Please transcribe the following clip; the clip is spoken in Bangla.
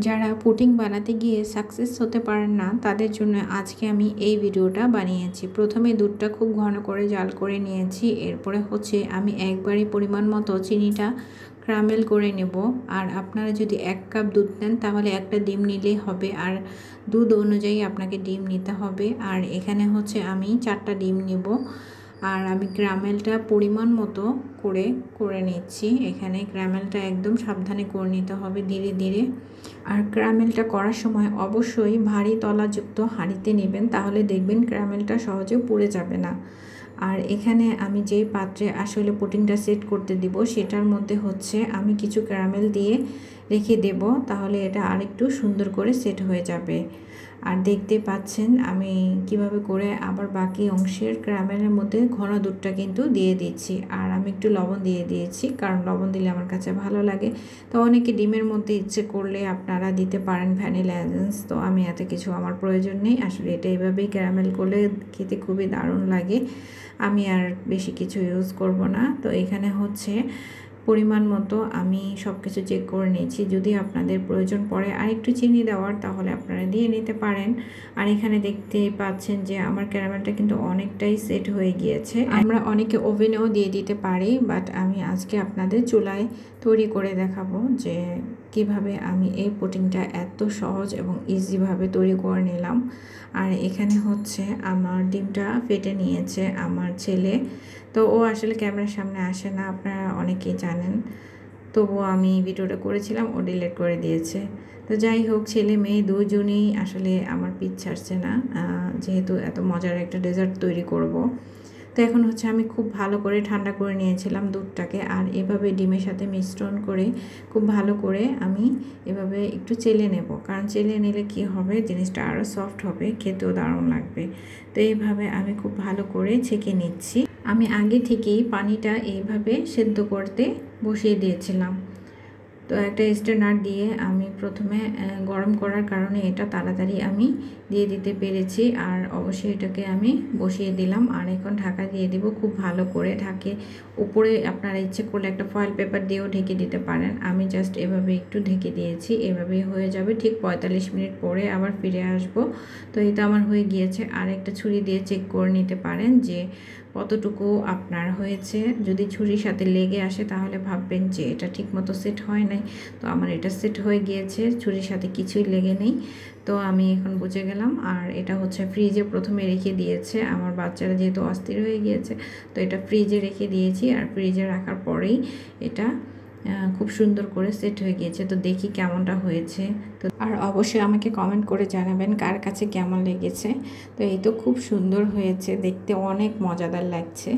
যারা পুডিং বানাতে গিয়ে সাকসেস হতে পারেন না তাদের জন্য আজকে আমি এই ভিডিওটা বানিয়েছি। প্রথমে দুধটা খুব ঘন করে জাল করে নিয়েছি। এরপরে হচ্ছে আমি একবারই পরিমাণ মতো চিনিটা ক্যারামেল করে নেব। আর আপনারা যদি 1 কাপ দুধ নেন তাহলে একটা ডিম নিলেই হবে, আর দুধ অনুযায়ী আপনাকে ডিম নিতে হবে। আর এখানে হচ্ছে আমি 4টা ডিম নেব। আর আমি ক্যারামেলটা পরিমাণ মতো করে নিচ্ছি। এখানে ক্যারামেলটা একদম সাবধানে করে নিতে হবে, ধীরে ধীরে। আর ক্যারামেলটা করার সময় অবশ্যই ভারী তলাযুক্ত হাঁড়িতে নেবেন, তাহলে দেখবেন ক্যারামেলটা সহজে পুড়ে যাবে না। আর এখানে আমি যেই পাত্রে আসলে পুডিংটা সেট করতে দিব সেটার মধ্যে হচ্ছে আমি কিছু ক্যারামেল দিয়ে রেখে দেব, তাহলে এটা আরেকটু সুন্দর করে সেট হয়ে যাবে। আর দেখতে পাচ্ছেন আমি কিভাবে করে আবার বাকি অংশের ক্যারামেলের মধ্যে ঘন দুধটা কিন্তু দিয়ে দিচ্ছি। আর আমি একটু লবণ দিয়ে দিয়েছি, কারণ লবণ দিলে আমার কাছে ভালো লাগে। তো অনেকে ডিমের মধ্যে ইচ্ছে করলে আপনারা দিতে পারেন ভ্যানিলা এসেন্স, তো আমি এত কিছু আমার প্রয়োজন নেই। আসলে এটা এইভাবেই ক্যারামেল করলে খেতে খুবই দারুণ লাগে। আমি আর বেশি কিছু ইউজ করব না। তো এখানে হচ্ছে পরিমাণ মতো আমি সব কিছু চেক করে নিয়েছি। যদি আপনাদের প্রয়োজন পড়ে আর একটু চিনি দেওয়ার তাহলে আপনারা দিয়ে নিতে পারেন। আর এখানে দেখতে পাচ্ছেন যে আমার ক্যারামেলটা কিন্তু অনেকটাই সেট হয়ে গিয়েছে। আমরা অনেকে ওভেনেও দিয়ে দিতে পারি, বাট আমি আজকে আপনাদের চুলায় তৈরি করে দেখাবো যে কিভাবে আমি এই পুডিংটা এত সহজ এবং ইজিভাবে তৈরি করে নিলাম। আর এখানে হচ্ছে আমার ডিমটা ফেটে নিয়েছে আমার ছেলে। তো ও আসলে ক্যামেরার সামনে আসে না, আপনারা অনেকেই জানেন, তবুও আমি ভিডিওটা করেছিলাম, ও ডিলিট করে দিয়েছে। তো যাই হোক, ছেলে মেয়ে দুজনেই আসলে আমার পিছ ছাড়ছে না, যেহেতু এত মজার একটা ডেজার্ট তৈরি করব। তো এখন হচ্ছে আমি খুব ভালো করে ঠান্ডা করে নিয়েছিলাম দুধটাকে, আর এভাবে ডিমের সাথে মিশ্রণ করে খুব ভালো করে আমি এভাবে একটু চেলে নেব, কারণ চেলে নিলে কি হবে, জিনিসটা আরও সফট হবে, খেতেও দারুণ লাগবে। তো এইভাবে আমি খুব ভালো করে ছেঁকে নিচ্ছি। আমি আগে থেকেই পানিটা এইভাবে সেদ্ধ করতে বসিয়ে দিয়েছিলাম। তো একটা স্ট্যান্ডার দিয়ে আমি প্রথমে গরম করার কারণে এটা তাড়াতাড়ি আমি দিয়ে দিতে পেরেছি। আর অবশ্যই এটাকে আমি বসিয়ে দিলাম, আর এখন ঢাকা দিয়ে দিব খুব ভালো করে। ঢাকে উপরে আপনারা ইচ্ছে করলে একটা ফয়েল পেপার দিয়েও ঢেকে দিতে পারেন। আমি জাস্ট এভাবে একটু ঢেকে দিয়েছি, এভাবেই হয়ে যাবে। ঠিক 45 মিনিট পরে আবার ফিরে আসব। তো এটা আমার হয়ে গিয়েছে। আর একটা ছুরি দিয়ে চেক করে নিতে পারেন যে কতটুকু আপনার হয়েছে। যদি ছুরির সাথে লেগে আসে তাহলে ভাববেন যে এটা ঠিকমতো সেট হয় নাই। তো আমার এটা সেট হয়ে গিয়েছে, ছুরির সাথে কিছুই লেগে নেই। তো আমি এখন বুঝে গেলাম। আর এটা হচ্ছে ফ্রিজে প্রথমে রেখে দিয়েছে আমার বাচ্চারা, যেহেতু অস্থির হয়ে গিয়েছে। তো এটা ফ্রিজে রেখে দিয়েছি, আর ফ্রিজে রাখার পরেই এটা খুব সুন্দর করে সেট হয়ে গিয়েছে। তো দেখি কেমনটা হয়েছে। তো আর অবশ্যই আমাকে কমেন্ট করে জানাবেন কার কাছে কেমন লেগেছে। তো এই তো খুব সুন্দর হয়েছে, দেখতে অনেক মজাদার লাগছে।